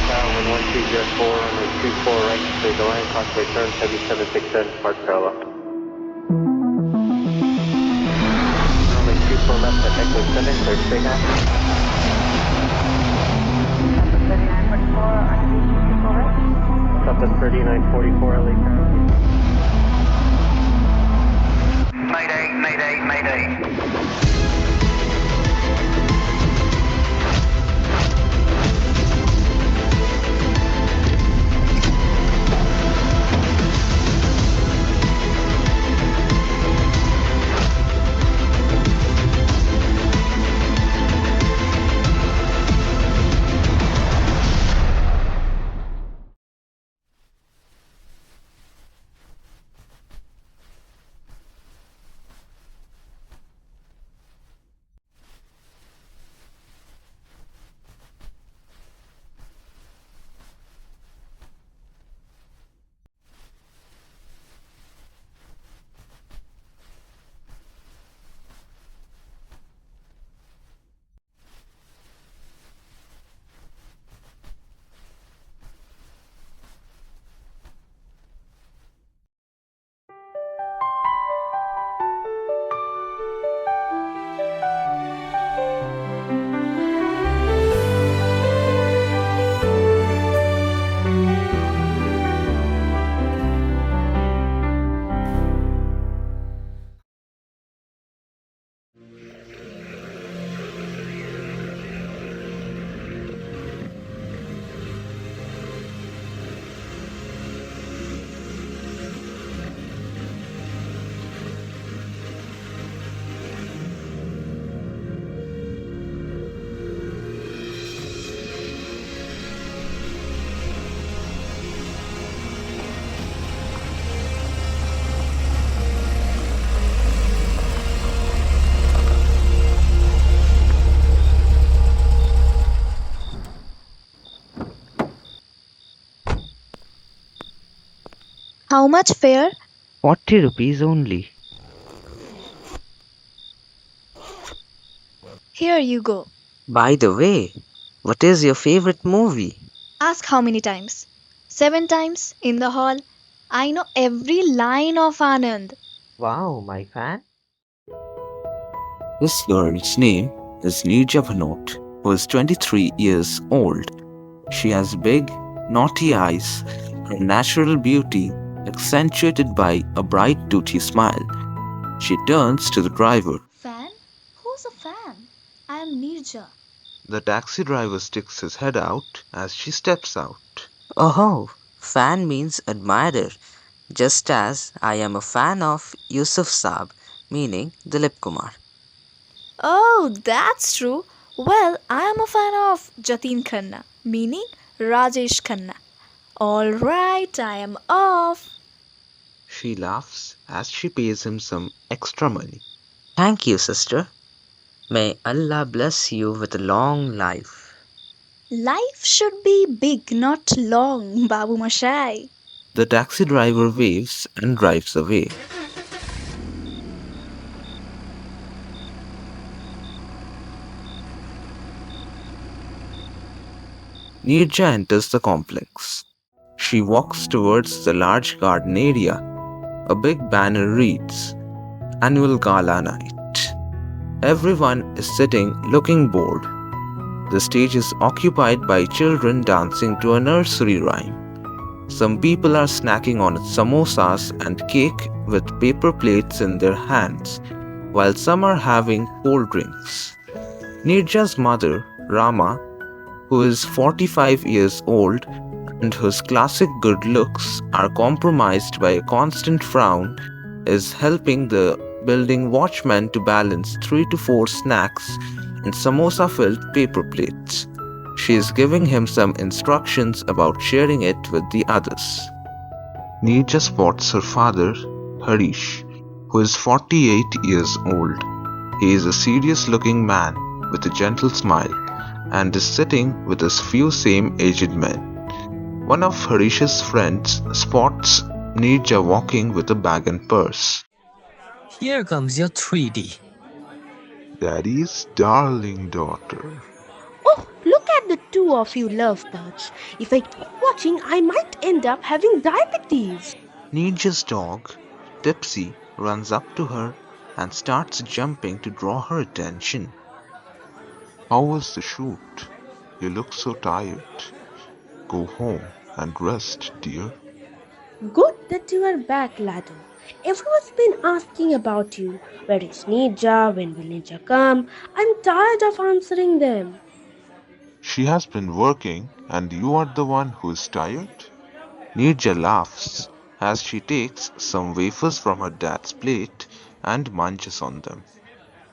Tower 11204, runway 24 right, clear the line, crossway turn, 7767, depart parallel. Runway 24 left at Echo 7, clear straight half. Southwest 3944, LA Tower. Mayday, mayday, mayday. How much fare? 40 rupees only. Here you go. By the way, what is your favorite movie? Ask how many times? 7 times in the hall. I know every line of Anand. Wow, my fan? This girl's name is Neerja, who is 23 years old. She has big, naughty eyes, her natural beauty accentuated by a bright, toothy smile. She turns to the driver. Fan? Who's a fan? I am Neerja. The taxi driver sticks his head out as she steps out. Oh, fan means admirer, just as I am a fan of Yusuf Saab, meaning Dilip Kumar. Oh, that's true. Well, I am a fan of Jatin Khanna, meaning Rajesh Khanna. Alright, I am off. She laughs as she pays him some extra money. Thank you, sister. May Allah bless you with a long life. Life should be big, not long, Babu Mashai. The taxi driver waves and drives away. Neerja enters the complex. She walks towards the large garden area. A big banner reads, Annual Gala Night. Everyone is sitting looking bored. The stage is occupied by children dancing to a nursery rhyme. Some people are snacking on samosas and cake with paper plates in their hands, while some are having cold drinks. Neerja's mother, Rama, who is 45 years old and whose classic good looks are compromised by a constant frown, is helping the building watchman to balance 3 to 4 snacks and samosa-filled paper plates. She is giving him some instructions about sharing it with the others. Neerja spots her father, Harish, who is 48 years old. He is a serious-looking man with a gentle smile and is sitting with a few same-aged men. One of Harish's friends spots Neerja walking with a bag and purse. Here comes your 3D. Daddy's darling daughter. Oh, look at the two of you lovebirds. If I keep watching, I might end up having diabetes. Neerja's dog, Tipsy, runs up to her and starts jumping to draw her attention. How was the shoot? You look so tired. Go home and rest, dear. Good that you are back, Lado. Everyone's been asking about you. Where is Neerja? When will Neerja come? I'm tired of answering them. She has been working, and you are the one who is tired? Neerja laughs as she takes some wafers from her dad's plate and munches on them.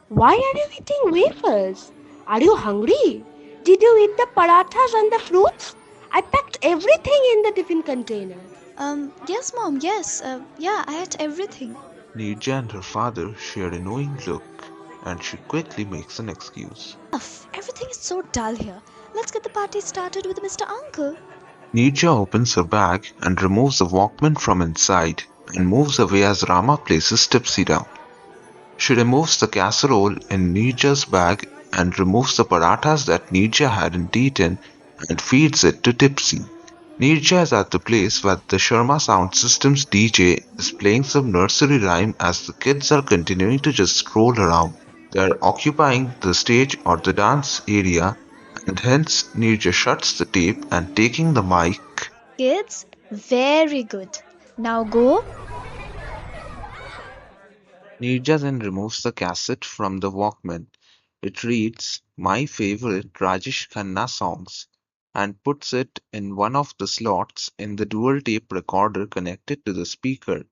Why are you eating wafers? Are you hungry? Did you eat the parathas and the fruits? I packed everything in the tiffin container. Yes, Mom, yes. Yeah, I ate everything. Neerja and her father share a knowing look, and she quickly makes an excuse. Ugh, everything is so dull here. Let's get the party started with Mr. Uncle. Neerja opens her bag and removes the Walkman from inside and moves away as Rama places Tipsy down. She removes the casserole in Neerja's bag and removes the parathas that Neerja hadn't eaten and feeds it to Tipsy. Neerja is at the place where the Sharma Sound System's DJ is playing some nursery rhyme as the kids are continuing to just stroll around. They are occupying the stage or the dance area, and hence Neerja shuts the tape and taking the mic. Kids, very good. Now go. Neerja then removes the cassette from the Walkman. It reads "My favorite Rajesh Khanna songs" and puts it in one of the slots in the dual tape recorder connected to the speaker.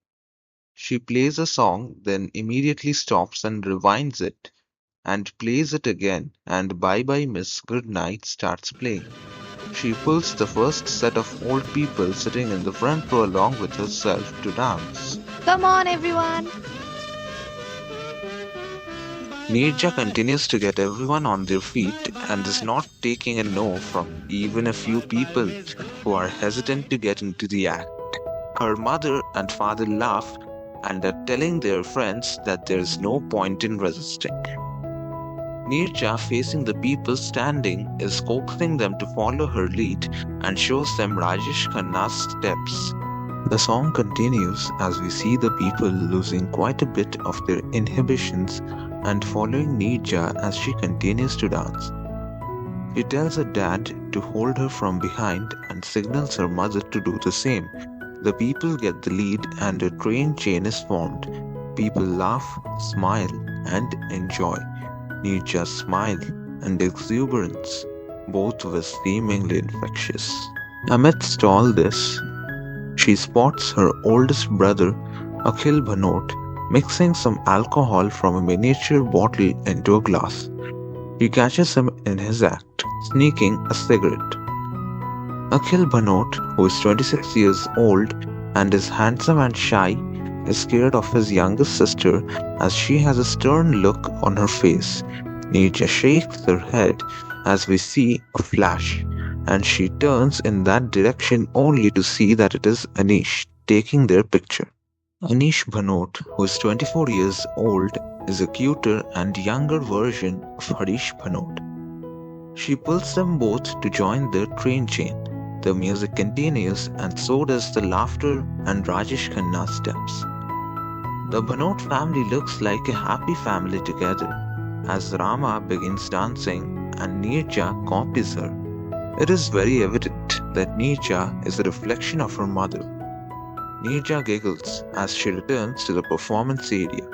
She plays a song, then immediately stops and rewinds it, and plays it again, and Bye Bye Miss Goodnight starts playing. She pulls the first set of old people sitting in the front row along with herself to dance. Come on, everyone. Neerja continues to get everyone on their feet and is not taking a no from even a few people who are hesitant to get into the act. Her mother and father laugh and are telling their friends that there is no point in resisting. Neerja, facing the people standing, is coaxing them to follow her lead and shows them Rajesh Khanna's steps. The song continues as we see the people losing quite a bit of their inhibitions and following Neerja as she continues to dance. She tells her dad to hold her from behind and signals her mother to do the same. The people get the lead and a train chain is formed. People laugh, smile, and enjoy. Neerja's smile and exuberance both were seemingly infectious. Amidst all this, she spots her oldest brother, Akhil Bhanot, mixing some alcohol from a miniature bottle into a glass. She catches him in his act, sneaking a cigarette. Akhil Bhanot, who is 26 years old and is handsome and shy, is scared of his youngest sister as she has a stern look on her face. Neerja shakes her head as we see a flash, and she turns in that direction only to see that it is Anish taking their picture. Anish Bhanot, who is 24 years old, is a cuter and younger version of Harish Bhanot. She pulls them both to join their train chain. The music continues and so does the laughter and Rajesh Khanna steps. The Bhanot family looks like a happy family together as Rama begins dancing and Neerja copies her. It is very evident that Neerja is a reflection of her mother. Neerja giggles as she returns to the performance area.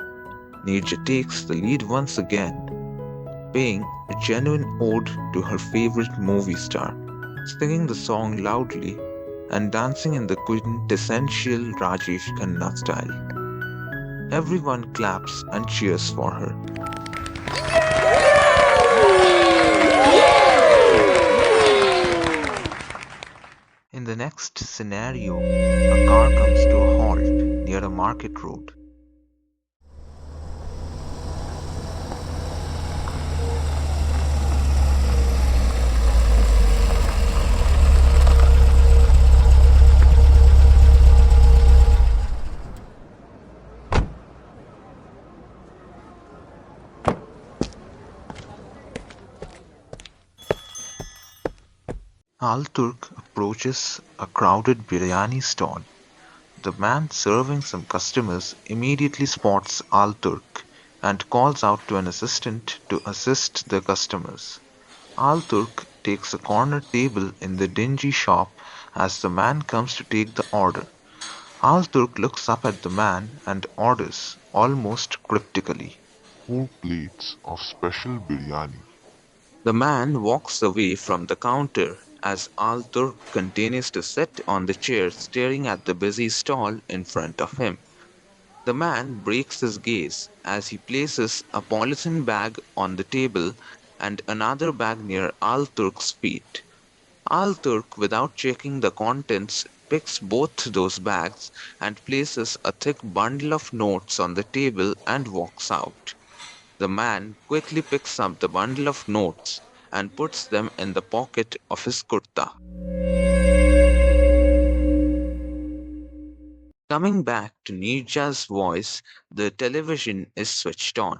Neerja takes the lead once again, paying a genuine ode to her favorite movie star, singing the song loudly and dancing in the quintessential Rajesh Khanna style. Everyone claps and cheers for her. In the next scenario, a car comes to a halt near a market road. Al-Turk approaches a crowded biryani stall. The man serving some customers immediately spots Al-Turk and calls out to an assistant to assist the customers. Al-Turk takes a corner table in the dingy shop as the man comes to take the order. Al-Turk looks up at the man and orders, almost cryptically. 4 plates of special biryani. The man walks away from the counter as Al-Turk continues to sit on the chair staring at the busy stall in front of him. The man breaks his gaze as he places a polythene bag on the table and another bag near Al-Turk's feet. Al-Turk, without checking the contents, picks both those bags and places a thick bundle of notes on the table and walks out. The man quickly picks up the bundle of notes and puts them in the pocket of his kurta. Coming back to Neerja's voice, the television is switched on.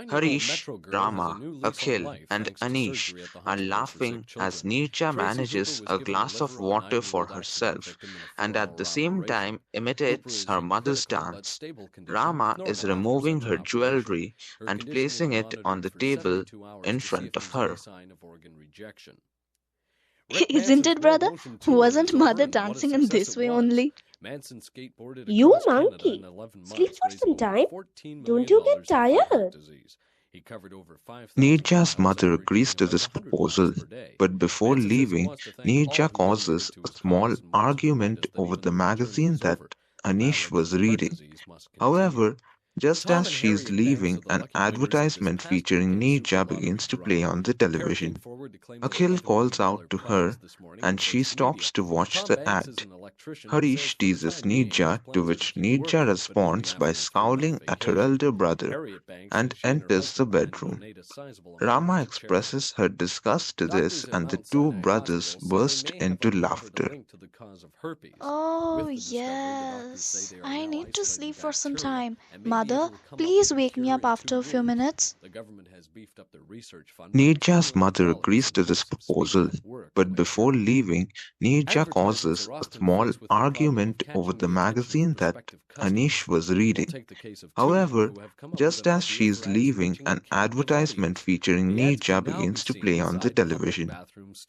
Harish, Rama, Akhil, and Anish are laughing as Neerja manages a glass of water for herself and at the same time imitates her mother's dance. Rama is removing her jewelry and placing it on the table in front of her. Isn't it, brother? Wasn't mother dancing in this way only? You monkey, sleep for some time. Don't you get tired? Neerja's mother agrees to this proposal, but before leaving, Neerja causes a small argument over the magazine that Anish was reading. However, just as she is leaving, an advertisement featuring Neerja begins to play on the television. Akhil calls out to her and she stops to watch the ad. Harish teases Neerja, to which Neerja responds by scowling at her elder brother and enters the bedroom. Rama expresses her disgust to this, and the two brothers burst into laughter. Oh, yes. I need to sleep for some time. Mother, please wake me up after a few minutes. Neerja's mother agrees to this proposal, but before leaving, Neerja causes a small argument over the magazine that Anish was reading. However, just as she is leaving, an advertisement featuring Neerja begins to play on the television.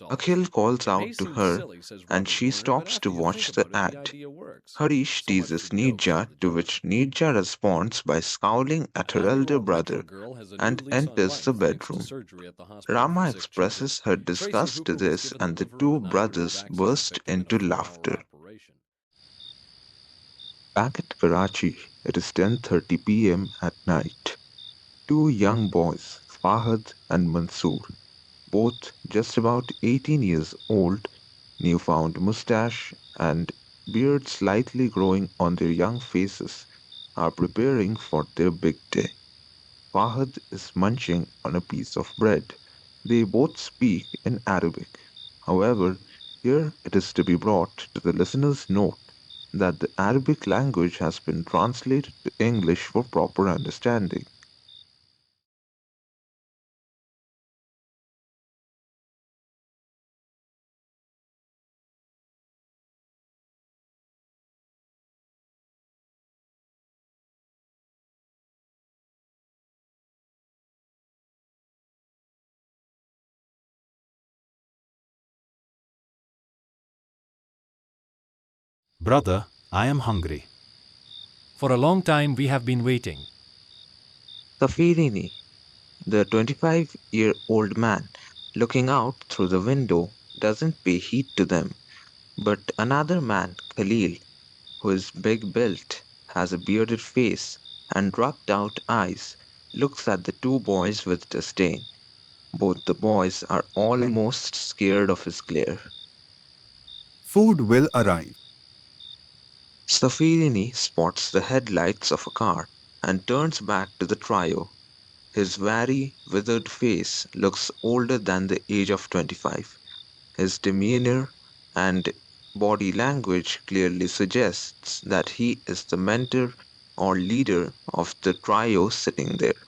Akhil calls out to her and she stops to watch the ad. Harish teases Neerja, to which Neerja responds by scowling at her elder brother and enters the bedroom. Rama expresses her disgust to this, and the two brothers burst into laughter. Back at Karachi, it is 10:30 p.m. at night. Two young boys, Fahad and Mansoor, both just about 18 years old, newfound mustache and beard slightly growing on their young faces, are preparing for their big day. Fahad is munching on a piece of bread. They both speak in Arabic. However, here it is to be brought to the listener's note that the Arabic language has been translated to English for proper understanding. Brother, I am hungry. For a long time we have been waiting. Safirini, the 25-year-old man, looking out through the window, doesn't pay heed to them, but another man, Khalil, who is big built, has a bearded face and rubbed out eyes, looks at the two boys with disdain. Both the boys are almost scared of his glare. Food will arrive. Safirini spots the headlights of a car and turns back to the trio. His very withered face looks older than the age of 25. His demeanor and body language clearly suggests that he is the mentor or leader of the trio sitting there.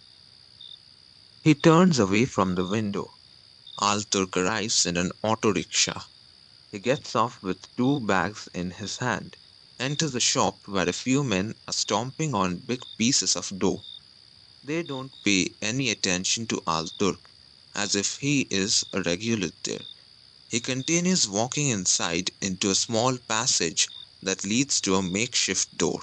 He turns away from the window. Alturk arrives in an auto rickshaw. He gets off with two bags in his hand, enters a shop where a few men are stomping on big pieces of dough. They don't pay any attention to Al Turk, as if he is a regular there. He continues walking inside into a small passage that leads to a makeshift door.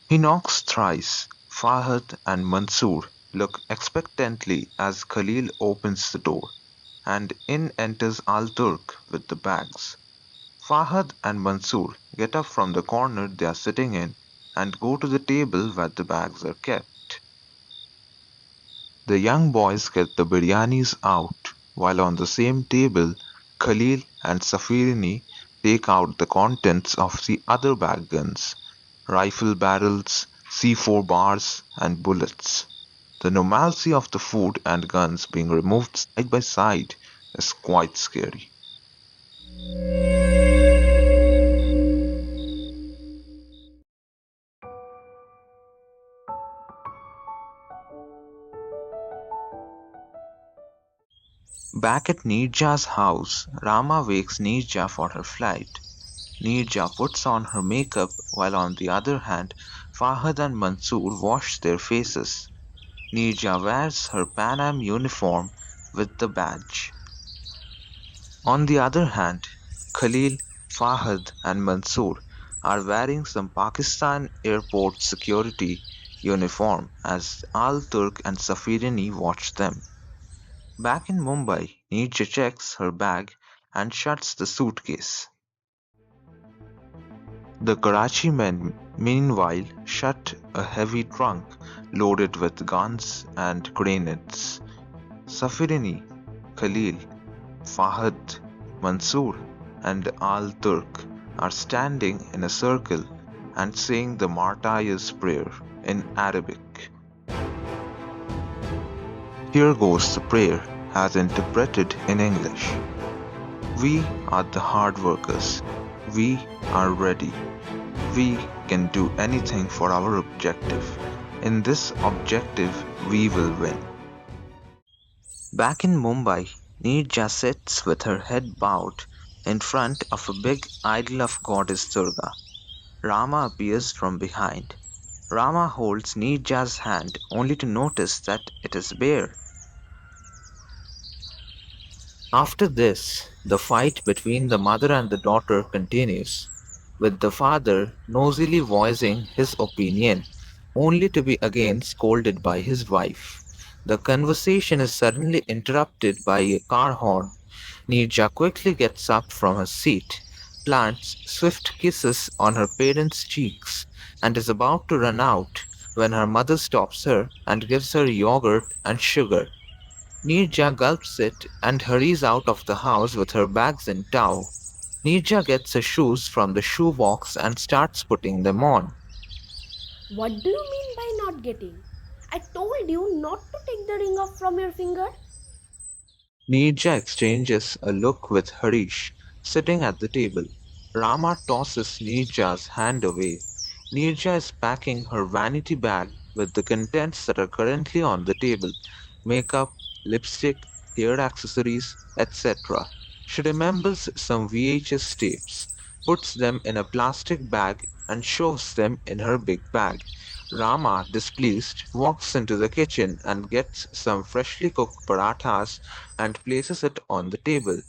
He knocks thrice. Fahad and Mansoor look expectantly as Khalil opens the door, and in enters Al Turk with the bags. Fahad and Mansoor get up from the corner they are sitting in and go to the table where the bags are kept. The young boys get the biryanis out, while on the same table Khalil and Safirini take out the contents of the other bag guns, rifle barrels, C4 bars, and bullets. The normalcy of the food and guns being removed side by side is quite scary. Back at Neerja's house, Rama wakes Neerja for her flight. Neerja puts on her makeup while on the other hand Fahad and Mansoor wash their faces. Neerja wears her Pan Am uniform with the badge. On the other hand, Khalil, Fahad and Mansoor are wearing some Pakistan airport security uniform as Al Turk and Safirini watch them. Back in Mumbai, Neerja checks her bag and shuts the suitcase. The Karachi men meanwhile shut a heavy trunk loaded with guns and grenades. Safirini, Khalil, Fahad, Mansoor and Al Turk are standing in a circle and saying the Martyr's Prayer in Arabic. Here goes the prayer as interpreted in English. We are the hard workers. We are ready. We can do anything for our objective. In this objective, we will win. Back in Mumbai, Neerja sits with her head bowed in front of a big idol of goddess Durga. Rama appears from behind. Rama holds Neerja's hand only to notice that it is bare. After this, the fight between the mother and the daughter continues, with the father nosily voicing his opinion, only to be again scolded by his wife. The conversation is suddenly interrupted by a car horn. Neerja quickly gets up from her seat, plants swift kisses on her parents' cheeks, and is about to run out when her mother stops her and gives her yogurt and sugar. Neerja gulps it and hurries out of the house with her bags in tow. Neerja gets her shoes from the shoe box and starts putting them on. What do you mean by not getting? I told you not to take the ring off from your finger. Neerja exchanges a look with Harish, sitting at the table. Rama tosses Neerja's hand away. Neerja is packing her vanity bag with the contents that are currently on the table: makeup, lipstick, hair accessories, etc. She remembers some VHS tapes, puts them in a plastic bag, and shoves them in her big bag. Rama, displeased, walks into the kitchen and gets some freshly cooked parathas and places it on the table.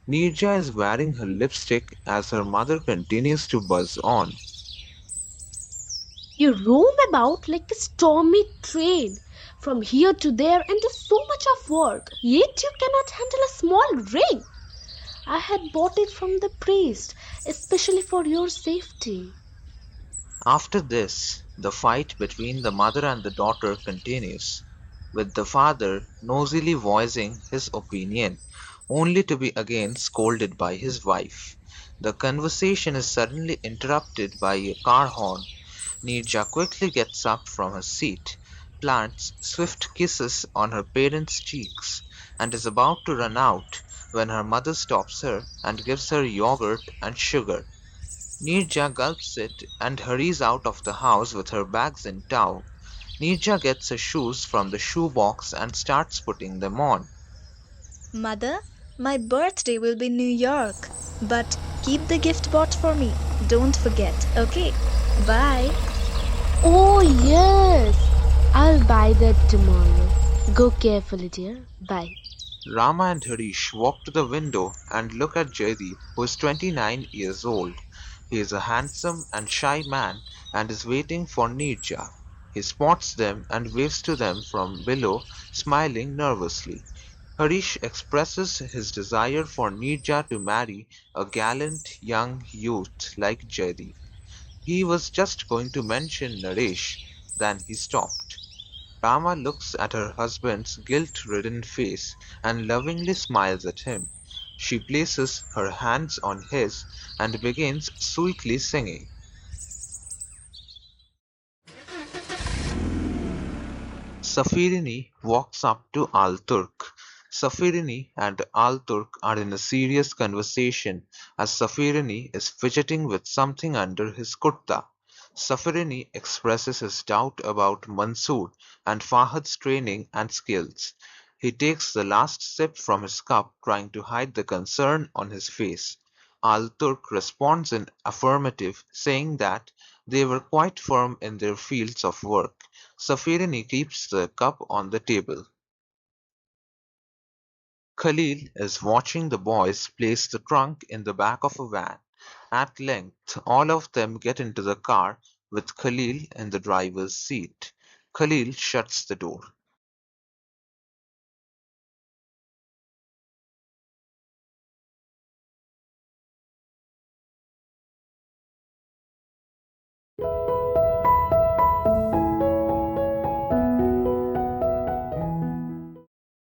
Neerja is wearing her lipstick as her mother continues to buzz on. You roam about like a stormy train from here to there and do so much of work, yet you cannot handle a small ring. I had bought it from the priest, especially for your safety. After this, the fight between the mother and the daughter continues, with the father nosily voicing his opinion, only to be again scolded by his wife. The conversation is suddenly interrupted by a car horn. Neerja quickly gets up from her seat, plants swift kisses on her parents' cheeks, and is about to run out when her mother stops her and gives her yogurt and sugar. Neerja gulps it and hurries out of the house with her bags in tow. Neerja gets her shoes from the shoe box and starts putting them on. Mother, My birthday will be in New York. But keep the gift bought for me. Don't forget, okay? Bye. Oh, yes. I'll buy that tomorrow. Go carefully, dear. Bye. Rama and Harish walk to the window and look at Jaideep, who is 29 years old. He is a handsome and shy man and is waiting for Neerja. He spots them and waves to them from below, smiling nervously. Harish expresses his desire for Neerja to marry a gallant young youth like Jaideep. He was just going to mention Naresh, then he stopped. Rama looks at her husband's guilt-ridden face and lovingly smiles at him. She places her hands on his and begins sweetly singing. Safirini walks up to Al-Turk. Safirini and Al-Turk are in a serious conversation as Safirini is fidgeting with something under his kurta. Safirini expresses his doubt about Mansoor and Fahad's training and skills. He takes the last sip from his cup, trying to hide the concern on his face. Al-Turk responds in affirmative, saying that they were quite firm in their fields of work. Safirini keeps the cup on the table. Khalil is watching the boys place the trunk in the back of a van. At length, all of them get into the car with Khalil in the driver's seat. Khalil shuts the door.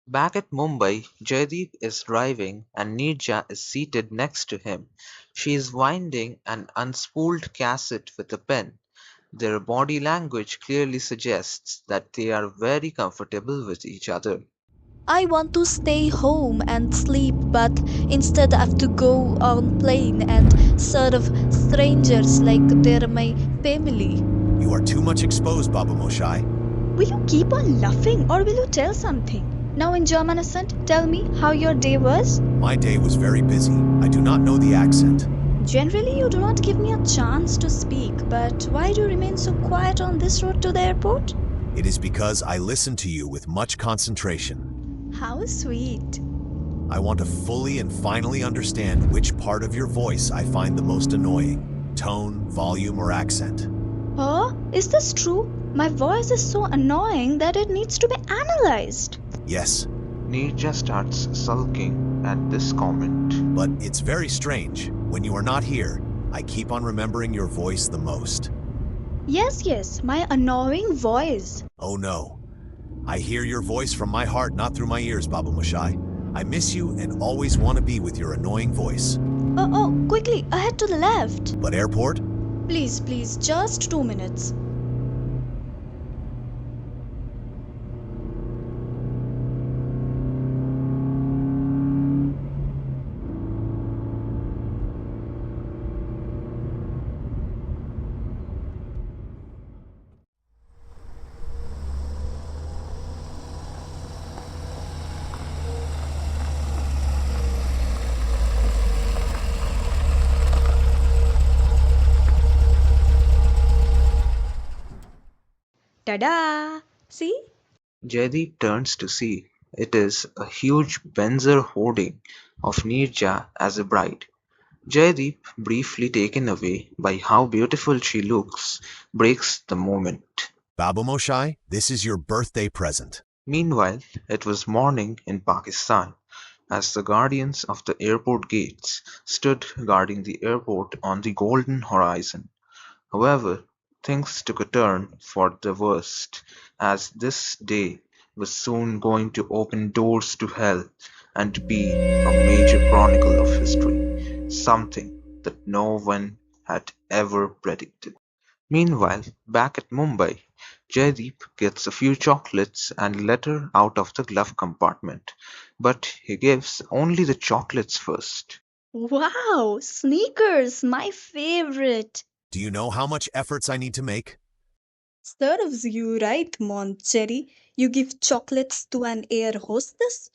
Back at Mumbai, Jaideep is driving and Neerja is seated next to him. She is winding an unspooled cassette with a pen. Their body language clearly suggests that they are very comfortable with each other. I want to stay home and sleep, but instead I have to go on plane and serve strangers like they're my family. You are too much exposed, Baba Moshai. Will you keep on laughing or will you tell something? Now in German accent, tell me how your day was. My day was very busy. I do not know the accent. Generally, you do not give me a chance to speak, but why do you remain so quiet on this road to the airport? It is because I listen to you with much concentration. How sweet. I want to fully and finally understand which part of your voice I find the most annoying. Tone, volume, or accent. Oh, is this true? My voice is so annoying that it needs to be analyzed. Yes. Neerja starts sulking at this comment. But it's very strange. When you are not here, I keep on remembering your voice the most. Yes, my annoying voice. Oh no. I hear your voice from my heart, not through my ears, Baba Moshai. I miss you and always want to be with your annoying voice. Oh, quickly, ahead to the left. But airport? Please, just 2 minutes. Ta-da! See? Jaideep turns to see. It is a huge Benzer hoarding of Neerja as a bride. Jaideep, briefly taken away by how beautiful she looks, breaks the moment. Baba Moshai, this is your birthday present. Meanwhile, it was morning in Pakistan, as the guardians of the airport gates stood guarding the airport on the golden horizon. However, things took a turn for the worst, as this day was soon going to open doors to hell and be a major chronicle of history, something that no one had ever predicted. Meanwhile, back at Mumbai, Jaideep gets a few chocolates and a letter out of the glove compartment, but he gives only the chocolates first. Wow, sneakers, my favorite. Do you know how much efforts I need to make? Serves you right, Moncherry. You give chocolates to an air hostess?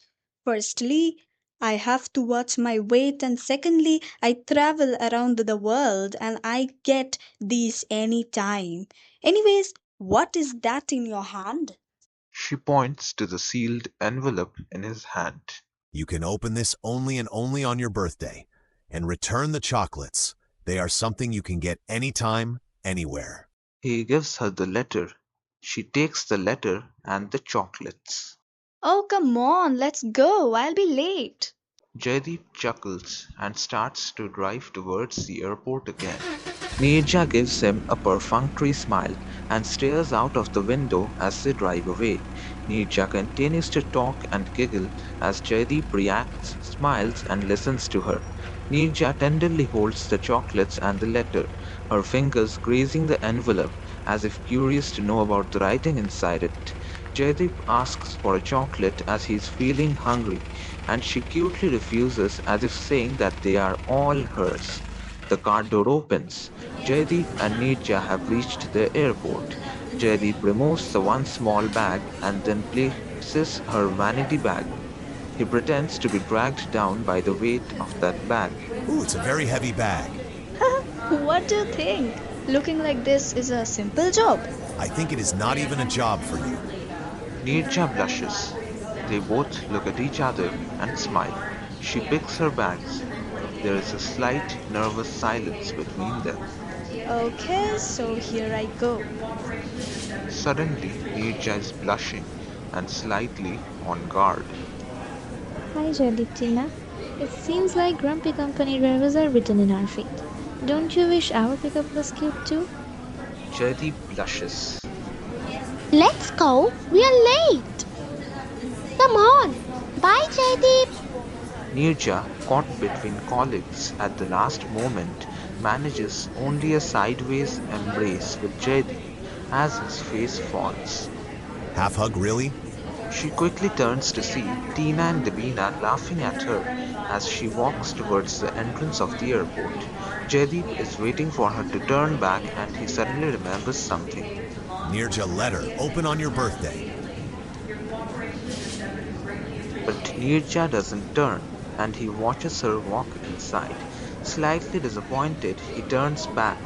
Firstly, I have to watch my weight, and secondly, I travel around the world and I get these anytime. Anyways, what is that in your hand? She points to the sealed envelope in his hand. You can open this only and only on your birthday and return the chocolates. They are something you can get anytime, anywhere. He gives her the letter. She takes the letter and the chocolates. Oh, come on, let's go. I'll be late. Jaideep chuckles and starts to drive towards the airport again. Neerja gives him a perfunctory smile and stares out of the window as they drive away. Neerja continues to talk and giggle as Jaideep reacts, smiles, and listens to her. Neerja tenderly holds the chocolates and the letter, her fingers grazing the envelope as if curious to know about the writing inside it. Jaideep asks for a chocolate as he is feeling hungry, and she cutely refuses as if saying that they are all hers. The car door opens. Jaideep and Neerja have reached the airport. Jaideep removes the one small bag and then places her vanity bag. He pretends to be dragged down by the weight of that bag. Ooh, it's a very heavy bag. What do you think? Looking like this is a simple job. I think it is not even a job for you. Neerja blushes. They both look at each other and smile. She picks her bags. There is a slight nervous silence between them. Okay, so here I go. Suddenly, Neerja is blushing and slightly on guard. Hi, Tina. It seems like grumpy company drivers are written in our fate. Don't you wish our pickup was cute too? Jaideep blushes. Let's go. We are late. Come on. Bye, Jaideep. Neerja, caught between colleagues at the last moment, manages only a sideways embrace with Jaideep as his face falls. Half hug, really? She quickly turns to see Tina and Davina laughing at her as she walks towards the entrance of the airport. Jaideep is waiting for her to turn back and he suddenly remembers something. Neerja letter, open on your birthday. But Neerja doesn't turn and he watches her walk inside. Slightly disappointed, he turns back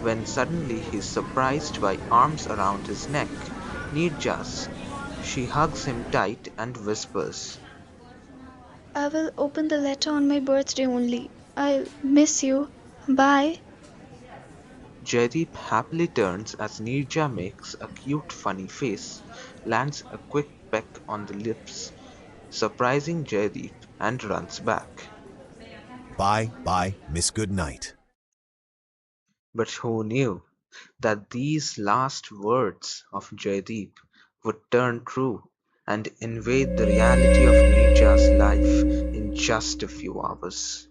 when suddenly he is surprised by arms around his neck. Neerja's. She hugs him tight and whispers, I will open the letter on my birthday only. I'll miss you. Bye. Jaideep happily turns as Neerja makes a cute funny face, lands a quick peck on the lips, surprising Jaideep, and runs back. Bye, Miss Goodnight. But who knew that these last words of Jaideep would turn true and invade the reality of Neerja's life in just a few hours?